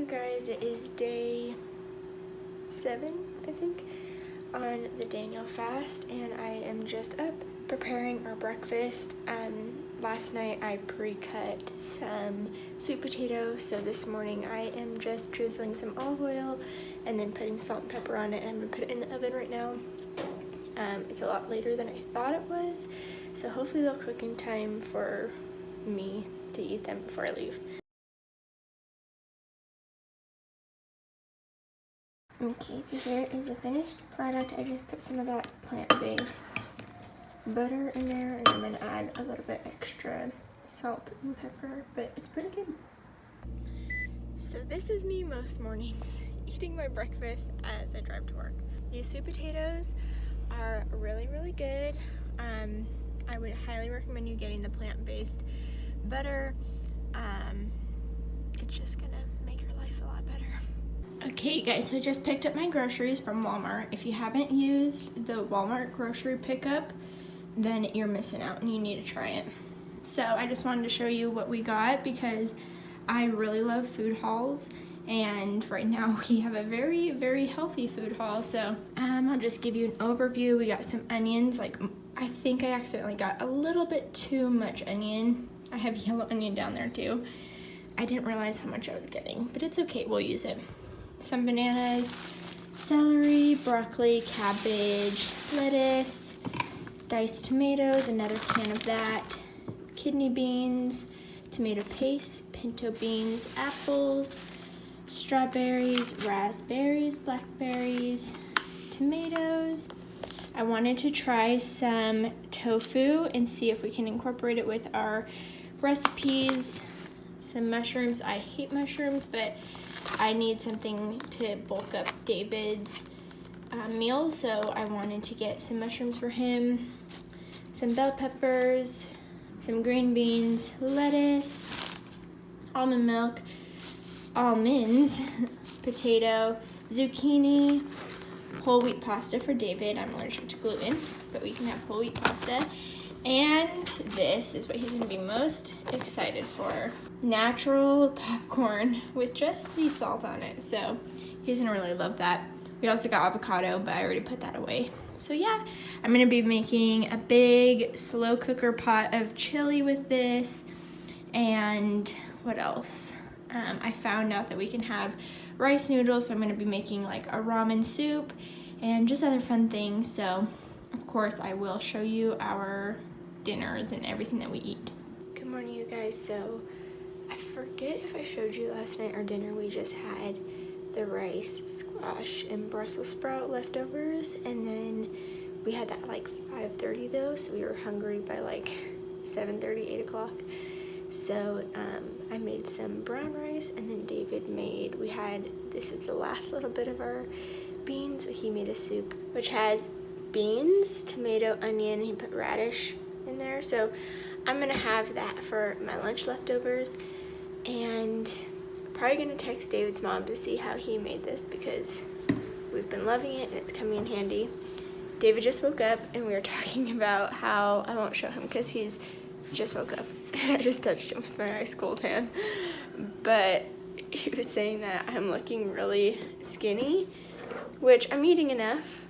guys, it is day 7, I think, on the Daniel fast, and I am just up preparing our breakfast. Last night I pre-cut some sweet potatoes, so this morning I am just drizzling some olive oil and then putting salt and pepper on it, and I'm gonna put it in the oven right now. It's a lot later than I thought it was, so hopefully they'll cook in time for me to eat them before I leave. Okay, so here is the finished product. I just put some of that plant-based butter in there, and I'm gonna add a little bit extra salt and pepper, but it's pretty good. So this is me most mornings, eating my breakfast as I drive to work. These sweet potatoes are really, really good. I would highly recommend you getting the plant-based butter. It's just gonna make your life a lot better. Okay guys, so I just picked up my groceries from Walmart. If you haven't used the Walmart grocery pickup, then you're missing out and you need to try it. So I just wanted to show you what we got because I really love food hauls, and right now we have a very, very healthy food haul. So I'll just give you an overview. We got some onions. I think I accidentally got a little bit too much onion. I have yellow onion down there too. I didn't realize how much I was getting, but it's okay, we'll use it. Some bananas, celery, broccoli, cabbage, lettuce, diced tomatoes, another can of that, kidney beans, tomato paste, pinto beans, apples, strawberries, raspberries, blackberries, tomatoes. I wanted to try some tofu and see if we can incorporate it with our recipes. Some mushrooms. I hate mushrooms, but I need something to bulk up David's meals, so I wanted to get some mushrooms for him, some bell peppers, some green beans, lettuce, almond milk, almonds, potato, zucchini, whole wheat pasta for David. I'm allergic to gluten, but we can have whole wheat pasta. And this is what he's gonna be most excited for. Natural popcorn with just sea salt on it. So he's gonna really love that. We also got avocado, but I already put that away. So yeah, I'm gonna be making a big slow cooker pot of chili with this. And what else? I found out that we can have rice noodles, so I'm gonna be making like a ramen soup and just other fun things. So of course I will show you our dinners and everything that we eat. Good morning, you guys. So I forget if I showed you last night our dinner. We just had the rice, squash, and Brussels sprout leftovers, and then we had that at like 5:30 though, so we were hungry by like 7:30, 8 o'clock. So I made some brown rice, and then David made, this is the last little bit of our beans, so he made a soup which has beans, tomato, onion, and he put radish in there. So I'm gonna have that for my lunch leftovers, and probably gonna text David's mom to see how he made this because we've been loving it and it's coming in handy. David just woke up and we were talking about how, I won't show him because he's just woke up and I just touched him with my ice cold hand, but he was saying that I'm looking really skinny, which I'm eating enough,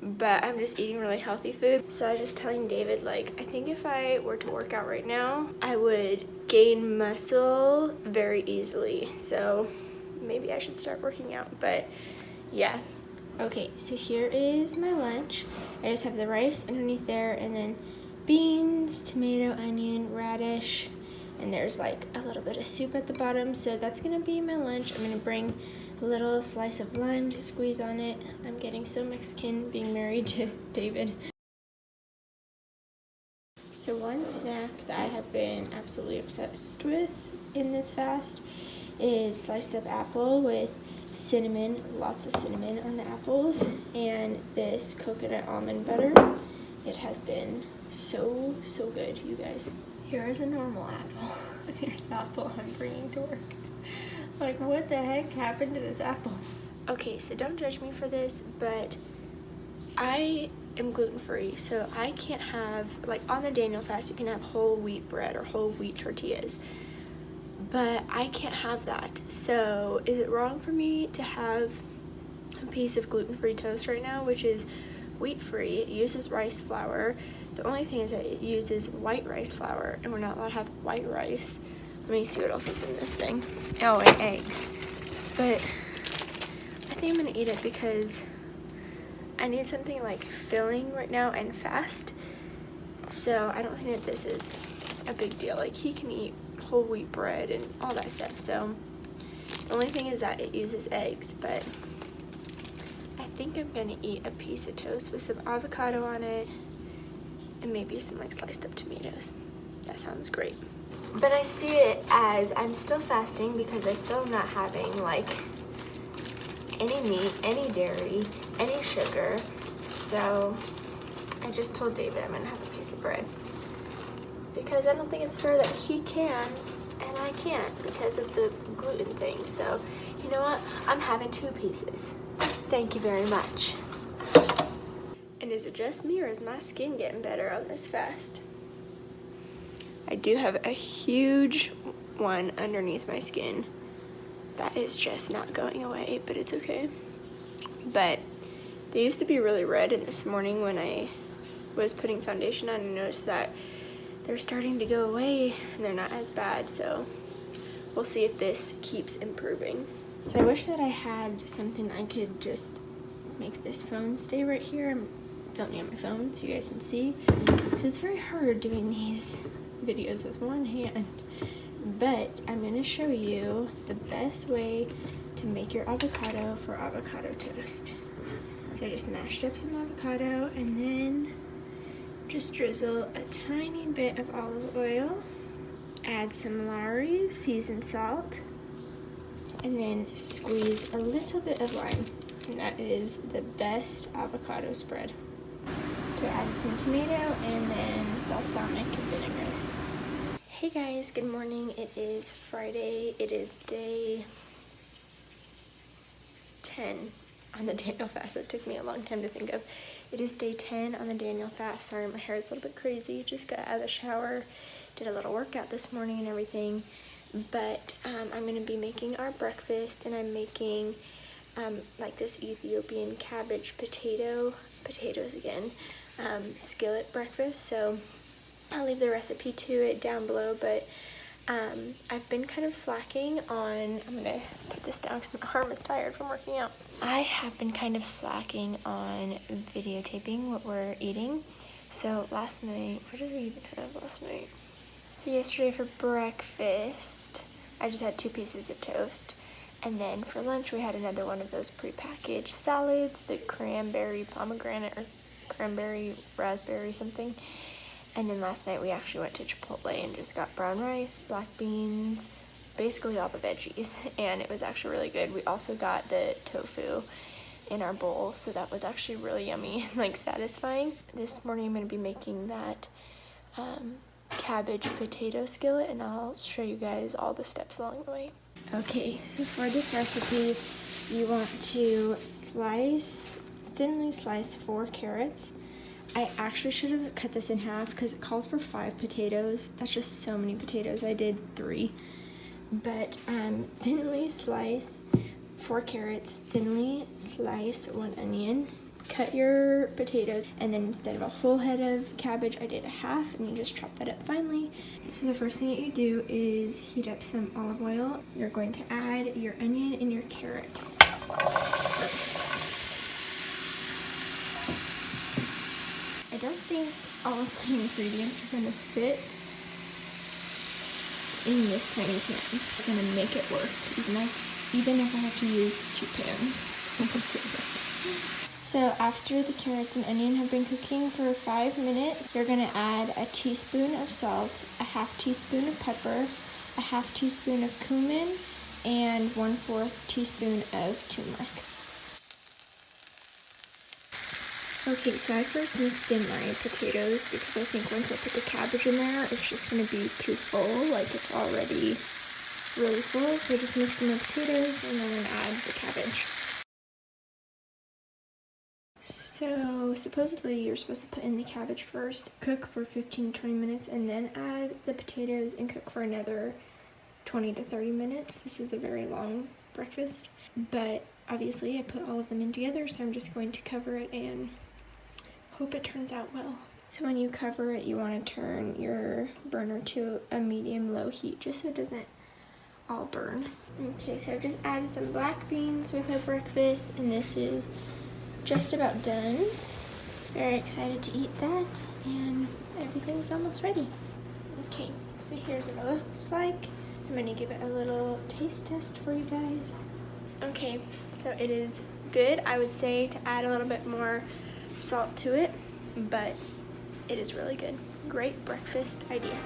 but I'm just eating really healthy food. So I was just telling David, like, I think if I were to work out right now, I would gain muscle very easily. So maybe I should start working out, but yeah. Okay, so here is my lunch. I just have the rice underneath there, and then beans, tomato, onion, radish, and there's like a little bit of soup at the bottom. So that's gonna be my lunch. I'm gonna bring a little slice of lime to squeeze on it. I'm getting so Mexican being married to David. So one snack that I have been absolutely obsessed with in this fast is sliced up apple with cinnamon, lots of cinnamon on the apples, and this coconut almond butter. It has been so, so good, you guys. Here is a normal apple. Here's the apple I'm bringing to work. Like, what the heck happened to this apple? Okay, so don't judge me for this, but I am gluten-free, so I can't have, like on the Daniel fast, you can have whole wheat bread or whole wheat tortillas. but I can't have that. So is it wrong for me to have a piece of gluten-free toast right now, which is wheat-free? It uses rice flour. The only thing is that it uses white rice flour, and we're not allowed to have white rice. Let me see what else is in this thing. Oh, and eggs. But I think I'm gonna eat it because I need something like filling right now and fast. So I don't think that this is a big deal. Like, he can eat whole wheat bread and all that stuff. So the only thing is that it uses eggs, but I think I'm gonna eat a piece of toast with some avocado on it and maybe some like sliced up tomatoes. That sounds great. But I see it as I'm still fasting because I still am not having like any meat, any dairy, any sugar. So I just told David I'm gonna have a piece of bread because I don't think it's fair that he can and I can't because of the gluten thing. So you know what? I'm having 2 pieces. Thank you very much. And is it just me or is my skin getting better on this fast? I do have a huge one underneath my skin that is just not going away, but it's okay. But they used to be really red, and this morning when I was putting foundation on, I noticed that they're starting to go away and they're not as bad. So we'll see if this keeps improving. So I wish that I had something I could just make this phone stay right here. I'm filming on my phone so you guys can see, because it's very hard doing these videos with one hand. But I'm going to show you the best way to make your avocado for avocado toast. So I just mashed up some avocado and then just drizzle a tiny bit of olive oil, add some Lowry seasoned salt, and then squeeze a little bit of lime. And that is the best avocado spread. So add some tomato and then balsamic vinegar. Hey guys, good morning. It is Friday. It is day 10 on the Daniel fast. It took me a long time to think of. It is day 10 on the Daniel fast. Sorry, my hair is a little bit crazy. Just got out of the shower, did a little workout this morning and everything. But I'm going to be making our breakfast, and I'm making like this Ethiopian cabbage potatoes again, skillet breakfast. So I'll leave the recipe to it down below, but I've been kind of slacking on, I'm gonna put this down because my arm is tired from working out. I have been kind of slacking on videotaping what we're eating. So last night, what did we even have last night? So yesterday for breakfast, I just had 2 pieces of toast. And then for lunch, we had another one of those prepackaged salads, the cranberry pomegranate or cranberry raspberry something. And then last night we actually went to Chipotle and just got brown rice, black beans, basically all the veggies, and it was actually really good. We also got the tofu in our bowl, so that was actually really yummy and like satisfying. This morning I'm going to be making that cabbage potato skillet, and I'll show you guys all the steps along the way. Okay, so for this recipe, you want to thinly slice 4 carrots. I actually should have cut this in half because it calls for 5 potatoes. That's just so many potatoes. I did 3. But thinly slice 4 carrots, thinly slice 1 onion, cut your potatoes, and then instead of a whole head of cabbage, I did a half, and you just chop that up finely. So the first thing that you do is heat up some olive oil. You're going to add your onion and your carrot first. I don't think all of the ingredients are going to fit in this tiny pan. I'm going to make it work, even if I have to use 2 pans. So after the carrots and onion have been cooking for 5 minutes, you're going to add a teaspoon of salt, a half teaspoon of pepper, a half teaspoon of cumin, and 1/4 teaspoon of turmeric. Okay, so I first mixed in my potatoes because I think once I put the cabbage in there, it's just going to be too full, like it's already really full. So I just mixed in the potatoes and then add the cabbage. So supposedly you're supposed to put in the cabbage first, cook for 15 to 20 minutes, and then add the potatoes and cook for another 20 to 30 minutes. This is a very long breakfast, but obviously I put all of them in together, so I'm just going to cover it and hope it turns out well. So when you cover it, you want to turn your burner to a medium-low heat just so it doesn't all burn. Okay, so I've just added some black beans with our breakfast, and this is just about done. Very excited to eat that, and everything's almost ready. Okay, so here's what it looks like. I'm gonna give it a little taste test for you guys. Okay, so it is good. I would say to add a little bit more salt to it, but it is really good. Great breakfast idea.